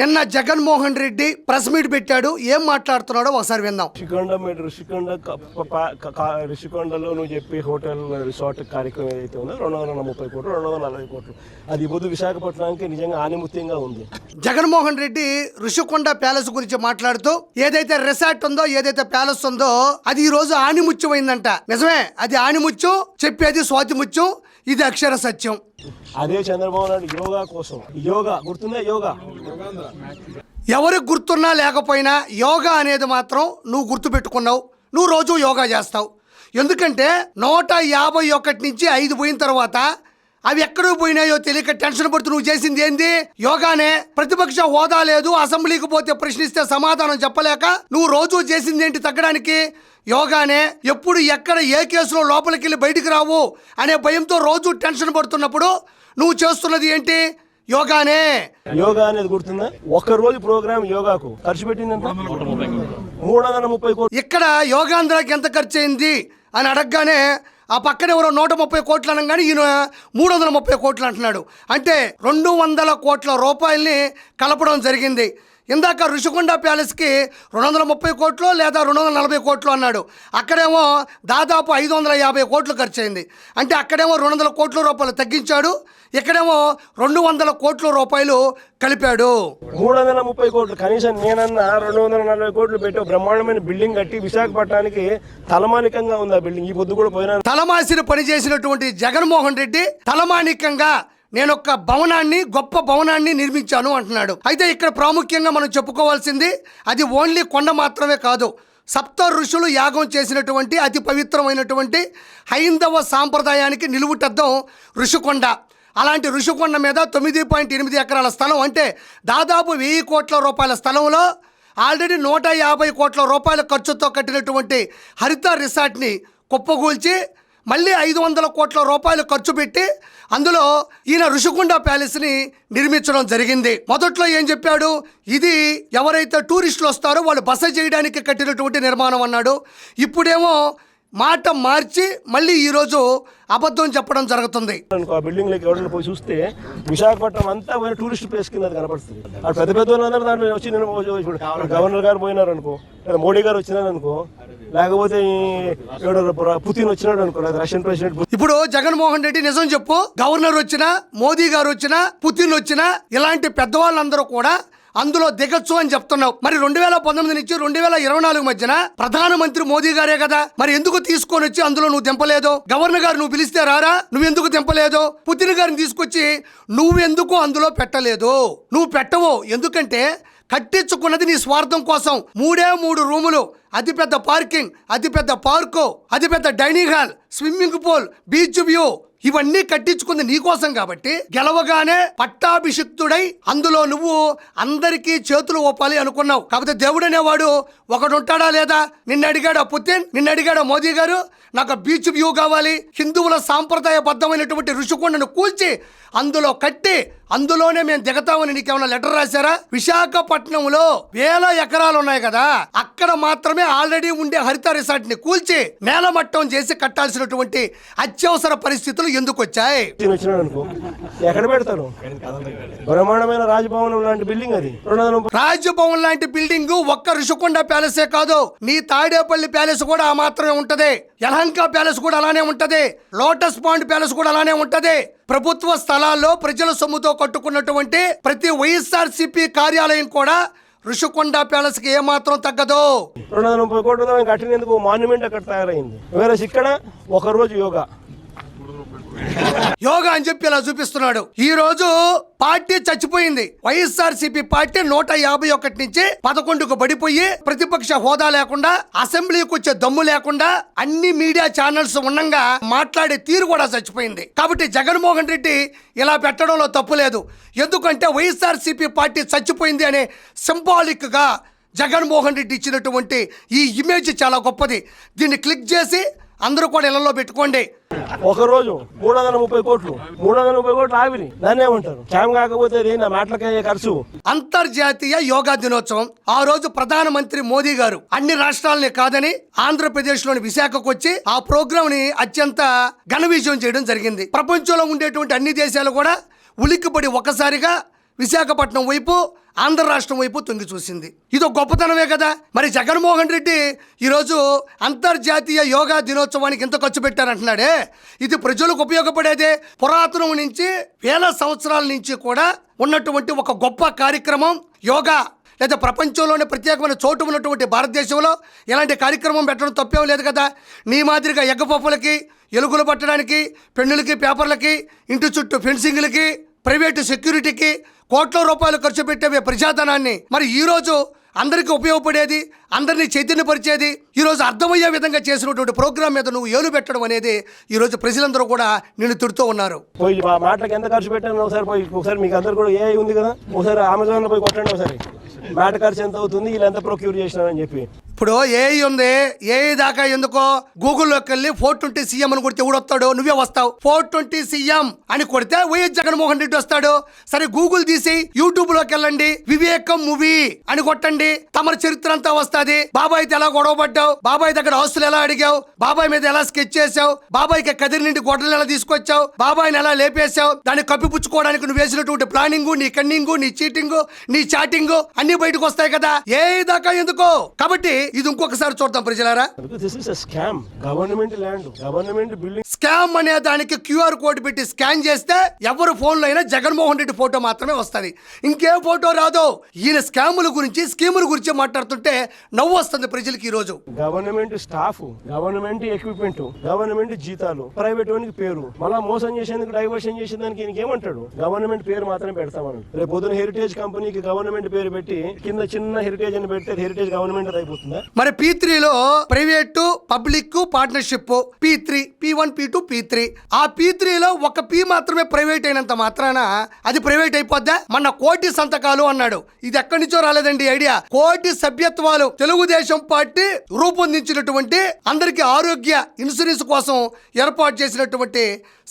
నిన్న Jaganmohan Reddy press meet పెట్టాడు. ఏం మాట్లాడుతున్నాడో ఒకసారి విందాం. రిషికొండలో నువ్వు చెప్పి హోటల్ రిసార్ట్ కార్యక్రమం ఏదైతే ఉందో 230 కోట్లు 240 కోట్లు అది బుద్ధు విశాఖపట్నానికి నిజంగా ఆనిముత్యంగా ఉంది. జగన్మోహన్ రెడ్డి ఋషికొండ ప్యాలెస్ గురించి మాట్లాడుతూ ఏదైతే రిసార్ట్ ఉందో ఏదైతే ప్యాలెస్ ఉందో అది ఈ రోజు ఆనిముత్యమైందంట. నిజమే, అది ఆనిముత్యం, చెప్పేది స్వాతిముత్యం, ఇది అక్షర సత్యం. అదే చంద్రబాబు నాయుడు యోగా కోసం, యోగా గుర్తుందా? యోగా ఎవరికి గుర్తున్నా లేకపోయినా యోగా అనేది మాత్రం నువ్వు గుర్తుపెట్టుకున్నావు. నువ్వు రోజు యోగా చేస్తావు. ఎందుకంటే 151 నుంచి 5 పోయిన తర్వాత అవి ఎక్కడికి పోయినాయో తెలియక టెన్షన్ పడుతూ నువ్వు చేసింది ఏంది? యోగానే. ప్రతిపక్ష హోదా లేదు, అసెంబ్లీకి పోతే ప్రశ్నిస్తే సమాధానం చెప్పలేక నువ్వు రోజు చేసింది ఏంటి తగ్గడానికి? యోగానే. ఎప్పుడు ఎక్కడ ఏ కేసులో లోపలికి వెళ్ళి బయటికి రావు అనే భయంతో రోజు టెన్షన్ పడుతున్నప్పుడు నువ్వు చేస్తున్నది ఏంటి? యోగానే. యోగా అనేది గుర్తుందా? ఒక్క రోజు ప్రోగ్రామ్ యోగాకు ఖర్చు పెట్టింది 330 కోట్లు. ఇక్కడ యోగాంధ్రాకి ఎంత ఖర్చు అయింది అని అడగగానే ఆ పక్కన ఎవరో 130 కోట్లు అనగానే ఈయన 330 కోట్లు అంటున్నాడు. అంటే 200 కోట్ల రూపాయల్ని కలపడం జరిగింది. ఇందాక ఋషికొండ ప్యాలెస్కి 230 కోట్లు లేదా 240 కోట్లు అన్నాడు. అక్కడేమో దాదాపు 550 కోట్లు ఖర్చు అయింది. అంటే అక్కడేమో 200 కోట్ల రూపాయలు తగ్గించాడు, ఇక్కడేమో 200 కోట్ల రూపాయలు కలిపాడు. 330 కోట్లు కనీసం నేనన్నా 240 కోట్లు పెట్టి బ్రహ్మాండమైన బిల్డింగ్ కట్టి విశాఖపట్నానికి తలమానికంగా ఉంది. ఆ బిల్డింగ్ ఈ పొద్దు కూడా పోయినా తలమాసిని పనిచేసినటువంటి జగన్మోహన్ రెడ్డి తలమానికంగా నేను ఒక భవనాన్ని, గొప్ప భవనాన్ని నిర్మించాను అంటున్నాడు. అయితే ఇక్కడ ప్రాముఖ్యంగా మనం చెప్పుకోవాల్సింది అది ఓన్లీ కొండ మాత్రమే కాదు. సప్త ఋషులు యాగం చేసినటువంటి అతి పవిత్రమైనటువంటి హైందవ సాంప్రదాయానికి నిలువుటద్దం ఋషికొండ. అలాంటి ఋషికొండ మీద 9.8 ఎకరాల స్థలం, అంటే దాదాపు 1000 కోట్ల రూపాయల స్థలంలో ఆల్రెడీ 150 కోట్ల రూపాయల ఖర్చుతో కట్టినటువంటి హరిత రిసార్ట్ని కుప్పగూల్చి మళ్ళీ 500 కోట్ల రూపాయలు ఖర్చు పెట్టి అందులో ఈయన ఋషికొండ ప్యాలెస్ని నిర్మించడం జరిగింది. మొదట్లో ఏం చెప్పాడు? ఇది ఎవరైతే టూరిస్టులు వస్తారో వాళ్ళు బస చేయడానికి కట్టినటువంటి నిర్మాణం అన్నాడు. ఇప్పుడేమో మాట మార్చి మళ్ళీ ఈరోజు అబద్ధం చెప్పడం జరుగుతుంది. ఆ బిల్డింగ్ లోకి ఎవరైనా పోయి చూస్తే విశాఖపట్నం అంతా పోయిన టూరిస్ట్ ప్లేస్ కింద కనపడుతుంది. అక్కడ పెద్ద పెద్ద వాళ్ళందరూ దాంట్లో వచ్చి గవర్నర్ గారు పోయినారు అనుకో, మోడీ గారు వచ్చినారు అనుకో, లేకపోతే పుతిన్ వచ్చినాడు అనుకో, రష్యన్ ప్రెసిడెంట్. ఇప్పుడు జగన్మోహన్ రెడ్డి నిజం చెప్పు, గవర్నర్ వచ్చినా, మోదీ గారు వచ్చినా, పుతిన్ వచ్చినా ఇలాంటి పెద్దవాళ్ళందరూ కూడా అందులో దిగచ్చు అని చెప్తున్నావు. మరి 2019 నుంచి 2024 మధ్యన ప్రధానమంత్రి మోదీ గారే కదా, మరి ఎందుకు తీసుకొని వచ్చి అందులో నువ్వు దింపలేదు? గవర్నర్ గారు నువ్వు పిలిస్తే రారా, నువ్వెందుకు దింపలేదు? పుతిన్ గారిని తీసుకొచ్చి నువ్వెందుకు అందులో పెట్టలేదు? నువ్వు పెట్టవు. ఎందుకంటే కట్టించుకున్నది నీ స్వార్థం కోసం. 3 రూములు, అతిపెద్ద పార్కింగ్, అతిపెద్ద పార్కు, అతిపెద్ద dining hall, swimming pool, beach view, ఇవన్నీ కట్టించుకుంది నీకోసం. కాబట్టి గెలవగానే పట్టాభిషిక్తుడై అందులో నువ్వు అందరికీ చేతులు ఓపాలి అనుకున్నావు. కాకపోతే దేవుడు అనేవాడు ఒకడు ఉంటాడా లేదా? నిన్ను అడిగాడా పుతిన్? నిన్ను అడిగాడా మోదీ గారు? నాకు బీచ్ వ్యూ కావాలి, హిందువుల సాంప్రదాయబద్ధమైనటువంటి ఋషికొండను కూల్చి అందులో కట్టి అందులోనే మేము దిగతామని నీకేమైనా లెటర్ రాశారా? విశాఖపట్నంలో 1000 ఎకరాలు ఉన్నాయి కదా, అక్కడ మాత్రమే ఆల్రెడీ ఉండే హరిత రిసార్ట్ ని కూల్చి నేలమట్టం చేసి కట్టాల్సినటువంటి అత్యవసర పరిస్థితులు ఎందుకు వచ్చాయి? ఎక్కడ పెడతారు? బ్రహ్మాండమైన రాజభవన్ లాంటి బిల్డింగ్ అది. రాజభవన్ లాంటి బిల్డింగ్ ఒక్క ఋషికొండ ప్యాలెసే కాదు, నీ తాడేపల్లి ప్యాలెస్ కూడా ఆ మాత్రమే ఉంటది, యలహంక ప్యాలెస్ కూడా అలానే ఉంటది, లోటస్ పాండ్ ప్యాలెస్ కూడా అలానే ఉంటది. ప్రభుత్వ స్థలాల్లో ప్రజల సొమ్ముతో కట్టుకున్నటువంటి ప్రతి వైఎస్ఆర్సీపీ కార్యాలయం కూడా ఋషికొండ ప్యాలెస్ కి ఏమాత్రం తగ్గదు. 230 కోట్ల కట్టినందుకు మాన్యుమెంట్ అక్కడ తయారైంది. వేరే ఇక్కడ ఒక రోజు యోగా అని చెప్పి ఇలా చూపిస్తున్నాడు. ఈ రోజు పార్టీ చచ్చిపోయింది. వైఎస్ఆర్సీపీ పార్టీ 151 నుంచి 11కు పడిపోయి ప్రతిపక్ష హోదా లేకుండా, అసెంబ్లీకి వచ్చే దమ్ము లేకుండా, అన్ని మీడియా ఛానల్స్ ఉన్నంగా మాట్లాడే తీరు కూడా చచ్చిపోయింది. కాబట్టి జగన్మోహన్ రెడ్డి ఇలా పెట్టడంలో తప్పు లేదు. ఎందుకంటే వైఎస్ఆర్సీపీ పార్టీ చచ్చిపోయింది అనే సింబాలిక్ గా జగన్మోహన్ రెడ్డి ఇచ్చినటువంటి ఈ ఇమేజ్ చాలా గొప్పది. దీన్ని క్లిక్ చేసి అందరూ కూడా ఇళ్లలో పెట్టుకోండి. ఒకరోజు 330 కోట్లు ఆవిరి, దాన్ని ఏమంటారు? క్యామ్ కాకపోతే నా మాటలకే ఖర్చు. అంతర్జాతీయ యోగా దినోత్సవం ఆ రోజు ప్రధానమంత్రి మోదీ గారు అన్ని రాష్ట్రాలని కాదని ఆంధ్రప్రదేశ్ లోని విశాఖకు వచ్చి ఆ ప్రోగ్రామ్ ని అత్యంత ఘన విజయం చేయడం జరిగింది. ప్రపంచంలో ఉండేటువంటి అన్ని దేశాలు కూడా ఉలిక్కిపడి ఒక్కసారిగా విశాఖపట్నం వైపు, ఆంధ్ర రాష్ట్రం వైపు తొంగి చూసింది. ఇదో గొప్పతనమే కదా. మరి జగన్మోహన్ రెడ్డి ఈరోజు అంతర్జాతీయ యోగా దినోత్సవానికి ఎంత ఖర్చు పెట్టారంటున్నాడే, ఇది ప్రజలకు ఉపయోగపడేదే. పురాతనం నుంచి వేల సంవత్సరాల నుంచి కూడా ఉన్నటువంటి ఒక గొప్ప కార్యక్రమం యోగా. లేదా ప్రపంచంలోనే ప్రత్యేకమైన చోటు ఉన్నటువంటి భారతదేశంలో ఇలాంటి కార్యక్రమం పెట్టడం తప్పేం లేదు కదా. నీ మాదిరిగా ఎగ్గపప్పులకి, ఎలుకలు పట్టడానికి, పెన్నులకి, పేపర్లకి, ఇంటి చుట్టూ ఫెన్సింగ్లకి, ప్రైవేటు సెక్యూరిటీకి కోట్ల రూపాయలు ఖర్చు పెట్టే ప్రజాధనాన్ని మరి ఈరోజు అందరికీ ఉపయోగపడేది, అందరినీ చైతన్యపరిచేది, ఈరోజు అర్థమయ్యే విధంగా చేసినటువంటి ప్రోగ్రామ్ మీద నువ్వు ఏలు పెట్టడం అనేది ఈరోజు ప్రజలందరూ కూడా నిన్ను తిడుతూ ఉన్నారు. పోయి ఆ మాటలకు ఎంత ఖర్చు పెట్టాను ఒకసారి మీకు అందరు కూడా ఏ ఉంది కదా, ఒకసారి అమెజాన్లో పోయి కొట్టండి ఒకసారి మాట ఖర్చు ఎంత అవుతుంది, వీళ్ళు ఎంత ప్రొక్యూర్ చేసినారని చెప్పి. ఇప్పుడు ఏఐ ఉంది, ఏఐ దాకా ఎందుకో గూగుల్లోకి వెళ్ళి 420 CM అని కొడితే ఎవడొస్తాడు? నువ్వే వస్తావు. 420 CM అని కొడితే వైఎస్ జగన్మోహన్ రెడ్డి వస్తాడు. సరే గూగుల్ తీసి యూట్యూబ్ లోకి వెళ్ళండి, వివేకం మూవీ అని కొట్టండి, తమరి చరిత్ర అంతా వస్తుంది. బాబాయ్తో ఎలా గొడవ పడ్డావు, బాబాయ్ దగ్గర ఆస్తులు ఎలా అడిగావు, బాబాయ్ మీద ఎలా స్కెచ్ చేసావు, బాబాయ్కి కదిరి నుండి గొడ్డలు ఎలా తీసుకొచ్చావు, బాబాయ్ని ఎలా లేపేశావు, దాన్ని కప్పిపుచ్చుకోవడానికి నువ్వు వేసినటువంటి ప్లానింగ్, నీ కన్నింగ్, నీ చీటింగ్, నీ చాటింగ్ అన్ని బయటకు వస్తాయి కదా. ఏ దాకా ఎందుకో. కాబట్టి ఇది ఇంకొకసారి చూద్దాం ప్రజలారా. Government land, government building. Scam అనే దానికి QR కోడ్ పెట్టి స్కాన్ చేస్తే ఎవరు ఫోన్లో అయినా జగన్మోహన్ రెడ్డి ఫోటో మాత్రమే వస్తుంది, ఇంకే ఫోటో రాదు. ఈయన స్కాముల గురించి, స్కీముల గురించి మాట్లాడుతుంటే నవ్వు వస్తుంది ప్రజలకి. ఈ రోజు government staff, government equipment, government జీతాలు, ప్రైవేట్ వానికి పేరు, మళ్ళా మోసం చేసేందుకు, డైవర్షన్ చేసేదానికి ఈయనకి ఏమంటాడు? గవర్నమెంట్ పేరు మాత్రమే పెడతామని. రేపు పొద్దున హెరిటేజ్ కంపెనీకి గవర్నమెంట్ పేరు పెట్టి కింద చిన్న హెరిటేజ్ అని పెడితే హెరిటేజ్ గవర్నమెంట్ అయిపోతుందా? మరి P3లో private public partnership, P3, P1, P2, P3. ఆ P3లో ఒక P మాత్రమే ప్రైవేట్ అయినంత మాత్రాన అది ప్రైవేట్ అయిపోద్దా? మన కోటి సంతకాలు అన్నాడు, ఇది ఎక్కడి నుంచో రాలేదండి ఐడియా. కోటి సభ్యత్వాలు తెలుగుదేశం పార్టీ రూపొందించినటువంటి, అందరికీ ఆరోగ్య ఇన్సూరెన్స్ కోసం ఏర్పాటు చేసినటువంటి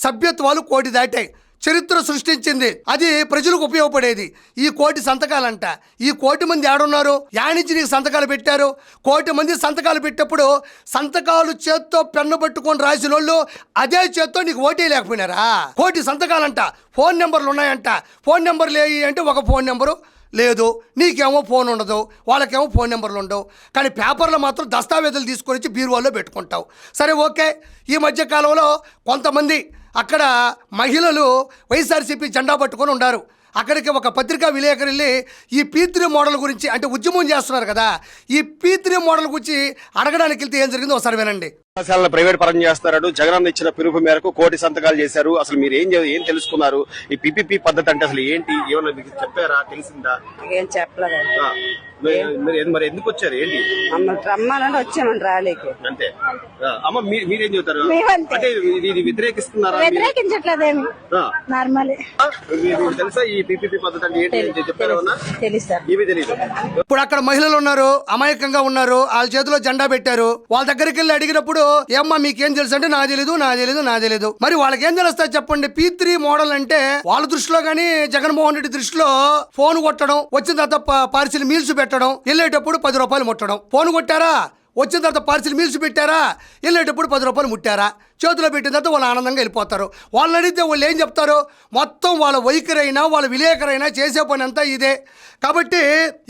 సభ్యత్వాలు కోటి దాటాయి. చరిత్ర సృష్టించింది, అది ప్రజలకు ఉపయోగపడేది. ఈ కోటి సంతకాలంట. ఈ కోటి మంది ఏడున్నారు? యానించి నీకు సంతకాలు పెట్టారు? కోటి మంది సంతకాలు పెట్టేప్పుడు సంతకాలు చేత్తో పెన్ను పట్టుకొని రాసిన వాళ్ళు అదే చేత్తో నీకు ఓటే లేకపోయినారా? కోటి సంతకాలంట. ఫోన్ నెంబర్లు ఉన్నాయంట. ఫోన్ నెంబర్లు ఏ అంటే ఒక ఫోన్ నెంబరు లేదు, నీకేమో ఫోన్ ఉండదు, వాళ్ళకేమో ఫోన్ నెంబర్లు ఉండవు. కానీ పేపర్లో మాత్రం దస్తావేజులు తీసుకొని వచ్చి బీరువాల్లో పెట్టుకుంటావు. సరే ఓకే. ఈ మధ్యకాలంలో కొంతమంది అక్కడ మహిళలు వైఎస్ఆర్సీపీ జెండా పట్టుకొని ఉన్నారు. అక్కడికి ఒక పత్రికా విలేకరు వెళ్ళి ఈ P3 మోడల్ గురించి, అంటే ఉద్యమం చేస్తున్నారు కదా, ఈ P3 మోడల్ గురించి అడగడానికి వెళ్తే ఏం జరిగిందో ఒకసారి వినండి. కళాశాలను ప్రైవేట్ పరం చేస్తున్నాడు. జగనన్న ఇచ్చిన పిలుపు మేరకు కోటి సంతకాలు చేశారు. అసలు మీరు ఏం తెలుసుకున్నారు? ఈ PPP పద్ధతి అంటే అసలు ఏంటి? ఏమన్నా మీకు చెప్పారా? తెలిసిందా? ఏం చెప్పలేదు. మరి ఎందుకు వచ్చారు? ఏంటి రమ్మాలంటే వచ్చామండి ర్యాలీకి అంతే. అమ్మ మీరేం చెబుతారు? మేమంతే. అంటే ఇది వ్యతిరేకిస్తున్నారా? వ్యతిరేకించట్లేదేమి, నార్మలే. మీకు తెలుసా ఈ PPP పద్ధతి అంటే ఏంటి? చెప్పారా? తెలుసా? ఇవి తెలియదు. ఇప్పుడు అక్కడ మహిళలు ఉన్నారు, అమాయకంగా ఉన్నారు, వాళ్ళ చేతిలో జెండా పెట్టారు. వాళ్ళ దగ్గరికి వెళ్ళి అడిగినప్పుడు ఏమ్మా మీకేం తెలుసు అంటే నా తెలీదు. మరి వాళ్ళకి ఏం తెలుస్తుంది చెప్పండి? P3 మోడల్ అంటే వాళ్ళ దృష్టిలో గానీ, జగన్మోహన్ రెడ్డి దృష్టిలో ఫోన్ కొట్టడం, వచ్చిన తర్వాత పార్సిల్ మీల్స్ పెట్టడం, వెళ్ళేటప్పుడు 10 రూపాయలు ముట్టడం. ఫోన్ కొట్టారా, వచ్చిన తర్వాత పార్సిల్ మీల్స్ పెట్టారా, వెళ్ళేటప్పుడు 10 రూపాయలు ముట్టారా, చేతిలో పెట్టిన తర్వాత వాళ్ళు ఆనందంగా వెళ్ళిపోతారు. వాళ్ళని అడిగితే వాళ్ళు ఏం చెప్తారు? మొత్తం వాళ్ళ వైఖరైనా, వాళ్ళ విలేకరైనా చేసే పని అంతా ఇదే. కాబట్టి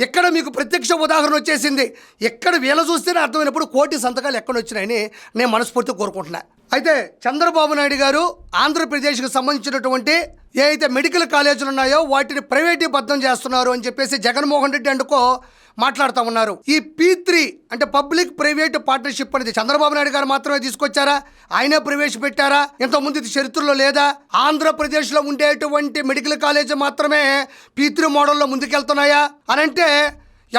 ఇక్కడ మీకు ప్రత్యక్ష ఉదాహరణ వచ్చేసింది. ఎక్కడ వీళ్ళ చూస్తేనే అర్థమైనప్పుడు కోటి సంతకాలు ఎక్కడ వచ్చినాయని నేను మనస్ఫూర్తిగా కోరుకుంటున్నా. అయితే చంద్రబాబు నాయుడు గారు ఆంధ్రప్రదేశ్కి సంబంధించినటువంటి ఏ అయితే మెడికల్ కాలేజీలు ఉన్నాయో వాటిని ప్రైవేటీబద్ధం చేస్తున్నారు అని చెప్పేసి జగన్మోహన్ రెడ్డి అండుకో మాట్లాడుతూ ఉన్నారు. ఈ P3 అంటే పబ్లిక్ ప్రైవేట్ పార్ట్నర్షిప్ అనేది చంద్రబాబు నాయుడు గారు మాత్రమే తీసుకొచ్చారా? ఆయనే ప్రవేశపెట్టారా? ఇంతకుముందు ఇది చరిత్రలో లేదా? ఆంధ్రప్రదేశ్లో ఉండేటువంటి మెడికల్ కాలేజీ మాత్రమే P3 మోడల్లో ముందుకెళ్తున్నాయా అని అంటే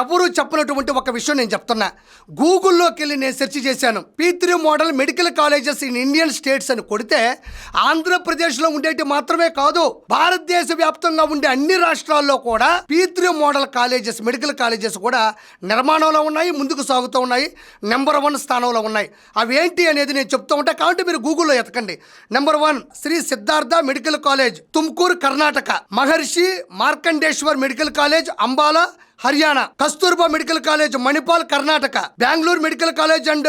ఎవరూ చెప్పినటువంటి ఒక విషయం నేను చెప్తున్నా. గూగుల్లోకి వెళ్ళి నేను సెర్చ్ చేశాను. P3 model medical colleges in Indian states అని కొడితే ఆంధ్రప్రదేశ్లో ఉండేటి మాత్రమే కాదు, భారతదేశ వ్యాప్తంగా ఉండే అన్ని రాష్ట్రాల్లో కూడా P3 model colleges, medical colleges కూడా నిర్మాణంలో ఉన్నాయి, ముందుకు సాగుతూ ఉన్నాయి, నెంబర్ 1 స్థానంలో ఉన్నాయి. అవేంటి అనేది నేను చెప్తూ ఉంటా, కాబట్టి మీరు గూగుల్లో ఎతకండి. Number 1 Shri Siddhartha medical college, Tumkur Karnataka. Maharishi Markandeshwar medical college, Ambala Haryana, Kasturba medical college Manipal Karnataka, Bengaluru medical college and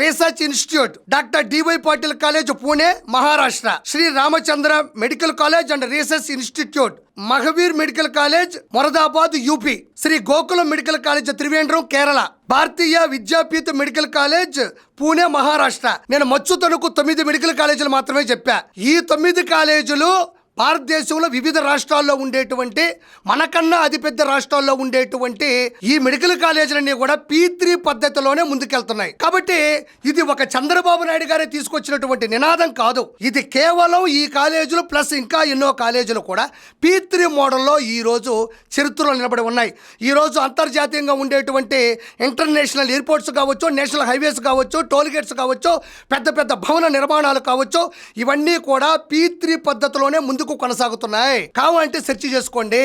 research institute, doctor D Y Patil college Pune Maharashtra, Shri Ramachandra medical college and research institute, Mahavir medical college Moradabad UP, Shri Gokulam medical college Trivandrum Kerala, Bharatiya Vidyapeeth medical college Pune Maharashtra. నేను మచ్చు తణుకు 9 మెడికల్ కాలేజీలు మాత్రమే చెప్పా. ఈ 9 కాలేజీలు భారతదేశంలో వివిధ రాష్ట్రాల్లో ఉండేటువంటి, మనకన్నా అతిపెద్ద రాష్ట్రాల్లో ఉండేటువంటి ఈ మెడికల్ కాలేజీలన్నీ కూడా P3 పద్ధతిలోనే ముందుకెళ్తున్నాయి. కాబట్టి ఇది ఒక చంద్రబాబు నాయుడు గారే తీసుకొచ్చినటువంటి నినాదం కాదు. ఇది కేవలం ఈ కాలేజీలు ప్లస్ ఇంకా ఎన్నో కాలేజీలు కూడా P3 మోడల్లో ఈ రోజు చరిత్రలో నిలబడి ఉన్నాయి. ఈ రోజు అంతర్జాతీయంగా ఉండేటువంటి ఇంటర్నేషనల్ ఎయిర్పోర్ట్స్ కావచ్చు, నేషనల్ హైవేస్ కావచ్చు, టోల్ గేట్స్ కావచ్చు, పెద్ద పెద్ద భవన నిర్మాణాలు కావచ్చు, ఇవన్నీ కూడా P3 పద్ధతిలోనే ముందుకు కొనసాగుతున్నాయి. కావాలంటే సెర్చ్ చేసుకోండి.